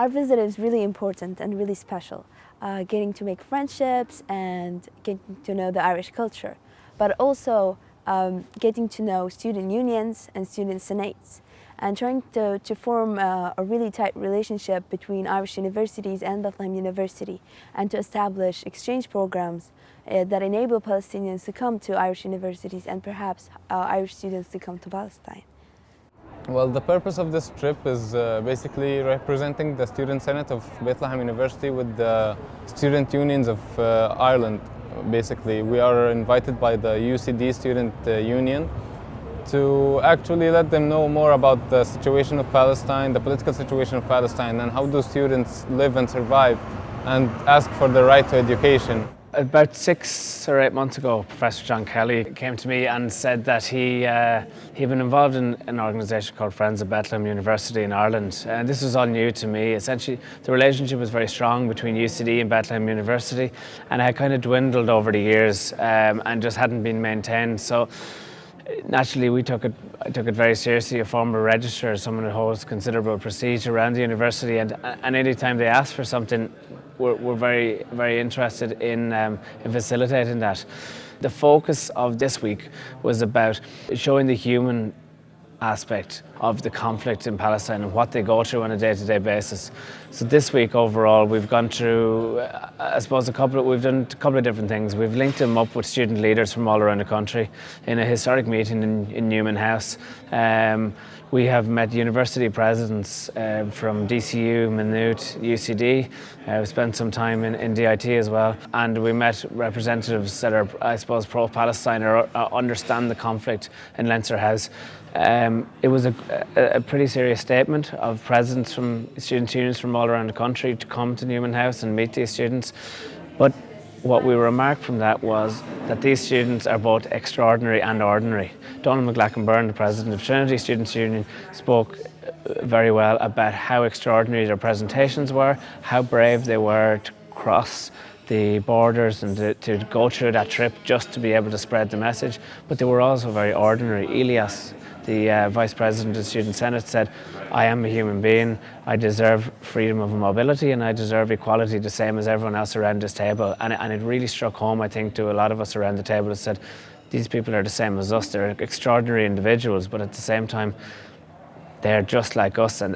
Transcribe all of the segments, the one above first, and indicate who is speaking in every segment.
Speaker 1: Our visit is really important and really special, getting to make friendships and getting to know the Irish culture, but also getting to know student unions and student senates, and trying to form a really tight relationship between Irish universities and Bethlehem University, and to establish exchange programs that enable Palestinians to come to Irish universities and perhaps Irish students to come to Palestine.
Speaker 2: Well, the purpose of this trip is basically representing the Student Senate of Bethlehem University with the student unions of Ireland. Basically, we are invited by the UCD Student Union to actually let them know more about the situation of Palestine, the political situation of Palestine, and how do students live and survive, and ask for the right to education.
Speaker 3: About 6 or 8 months ago, Professor John Kelly came to me and said that he'd been involved in an organisation called Friends of Bethlehem University in Ireland. And this was all new to me. Essentially, the relationship was very strong between UCD and Bethlehem University, and it had kind of dwindled over the years and just hadn't been maintained. So naturally, I took it very seriously. A former registrar, someone who holds considerable prestige around the university, and any time they asked for something, we're very, very interested in facilitating that. The focus of this week was about showing the human aspect of the conflict in Palestine and what they go through on a day-to-day basis. So this week overall, we've gone through, I suppose, we've done a couple of different things. We've linked them up with student leaders from all around the country in a historic meeting in Newman House. We have met university presidents from DCU, Maynooth, UCD. We spent some time in DIT as well. And we met representatives that are, I suppose, pro-Palestine or understand the conflict in Leinster House. It was a pretty serious statement of presidents from student unions from all around the country to come to Newman House and meet these students. But what we remarked from that was that these students are both extraordinary and ordinary. Donald McLachlan-Byrne, the president of Trinity Students' Union, spoke very well about how extraordinary their presentations were, how brave they were to cross the borders and to go through that trip just to be able to spread the message. But they were also very ordinary. Elias, the Vice President of the Student Senate, said, "I am a human being, I deserve freedom of mobility and I deserve equality the same as everyone else around this table." And it really struck home, I think, to a lot of us around the table that said, these people are the same as us, they're extraordinary individuals, but at the same time, they're just like us, and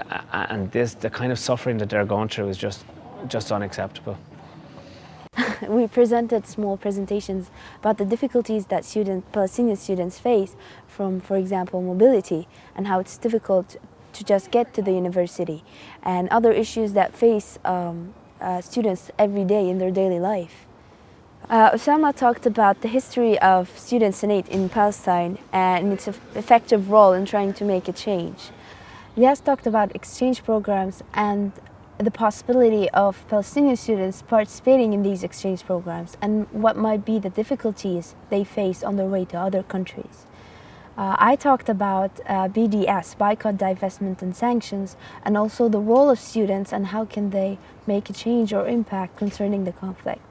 Speaker 3: the kind of suffering that they're going through is just unacceptable.
Speaker 1: We presented small presentations about the difficulties that Palestinian students face from, for example, mobility, and how it's difficult to just get to the university, and other issues that face students every day in their daily life. Osama talked about the history of Student Senate in Palestine and its effective role in trying to make a change. Elias talked about exchange programs and the possibility of Palestinian students participating in these exchange programs and what might be the difficulties they face on their way to other countries. I talked about BDS, boycott, divestment and sanctions, and also the role of students and how can they make a change or impact concerning the conflict.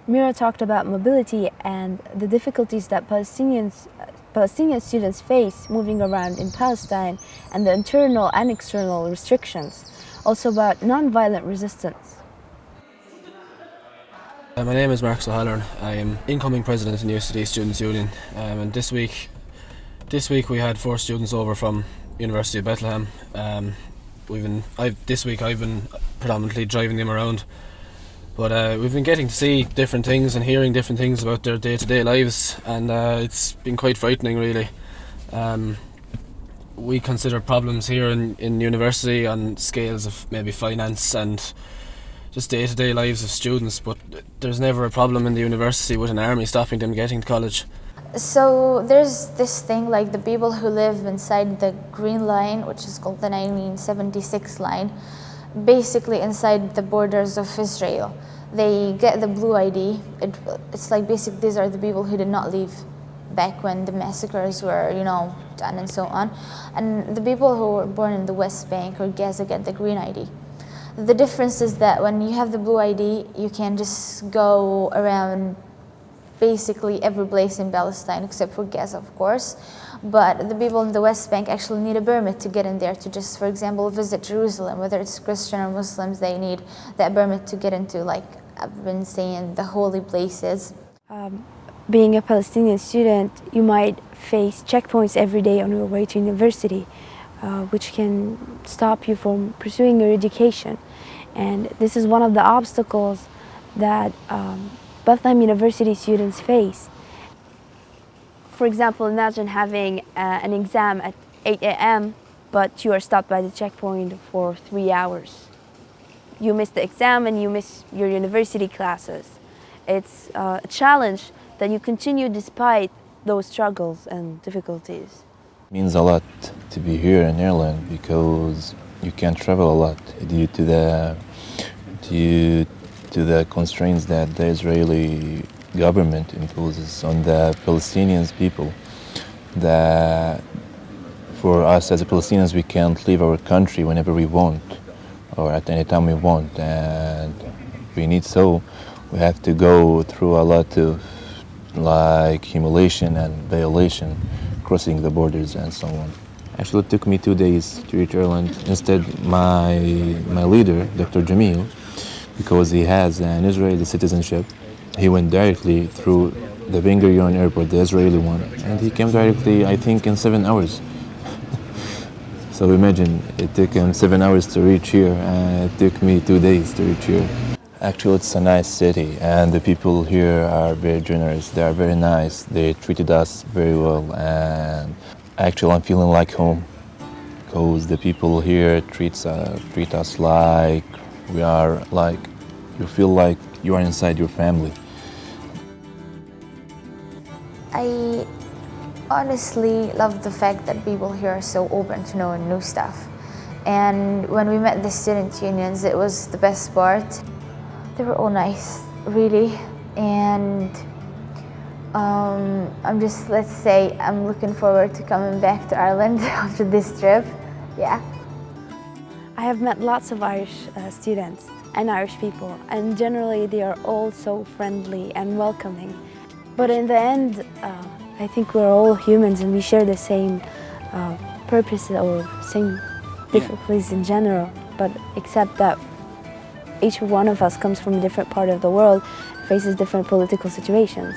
Speaker 1: Mira talked about mobility and the difficulties that Palestinian students face moving around in Palestine and the internal and external restrictions. Also about non-violent resistance.
Speaker 4: My name is Marcus O'Halloran. I am incoming president in UCD Students' Union, and this week we had 4 students over from University of Bethlehem. This week I've been predominantly driving them around, but we've been getting to see different things and hearing different things about their day-to-day lives, and it's been quite frightening, really. We consider problems here in university on scales of maybe finance and just day-to-day lives of students, but there's never a problem in the university with an army stopping them getting to college.
Speaker 5: So there's this thing like the people who live inside the Green Line, which is called the 1976 line, basically inside the borders of Israel. They get the blue ID. It's like basically these are the people who did not leave back when the massacres were, done and so on. And the people who were born in the West Bank or Gaza get the green ID. The difference is that when you have the blue ID, you can just go around basically every place in Palestine except for Gaza, of course. But the people in the West Bank actually need a permit to get in there, to just, for example, visit Jerusalem. Whether it's Christian or Muslims, they need that permit to get into, like I've been saying, the holy places.
Speaker 1: Being a Palestinian student, you might face checkpoints every day on your way to university, which can stop you from pursuing your education. And this is one of the obstacles that Bethlehem University students face. For example, imagine having an exam at 8 a.m., but you are stopped by the checkpoint for 3 hours. You miss the exam and you miss your university classes. It's a challenge that you continue despite those struggles and difficulties.
Speaker 6: It means a lot to be here in Ireland because you can't travel a lot due to the constraints that the Israeli government imposes on the Palestinian people. That for us as Palestinians, we can't leave our country whenever we want or at any time we want, and we have to go through a lot of like humiliation and violation, crossing the borders and so on. Actually, it took me 2 days to reach Ireland. Instead, my leader, Dr. Jamil, because he has an Israeli citizenship, he went directly through the Ben Gurion airport, the Israeli one, and he came directly, I think, in 7 hours. So imagine, it took him 7 hours to reach here, and it took me 2 days to reach here. Actually, it's a nice city, and the people here are very generous. They are very nice. They treated us very well, and actually, I'm feeling like home, because the people here treat us like we are, like you feel like you are inside your family.
Speaker 5: I honestly love the fact that people here are so open to knowing new stuff. And when we met the student unions, it was the best part. They were all nice, really. And let's say, I'm looking forward to coming back to Ireland after this trip. Yeah.
Speaker 1: I have met lots of Irish students and Irish people, and generally they are all so friendly and welcoming. But in the end, I think we're all humans and we share the same purpose or same difficulties in general, but except that each one of us comes from a different part of the world, faces different political situations.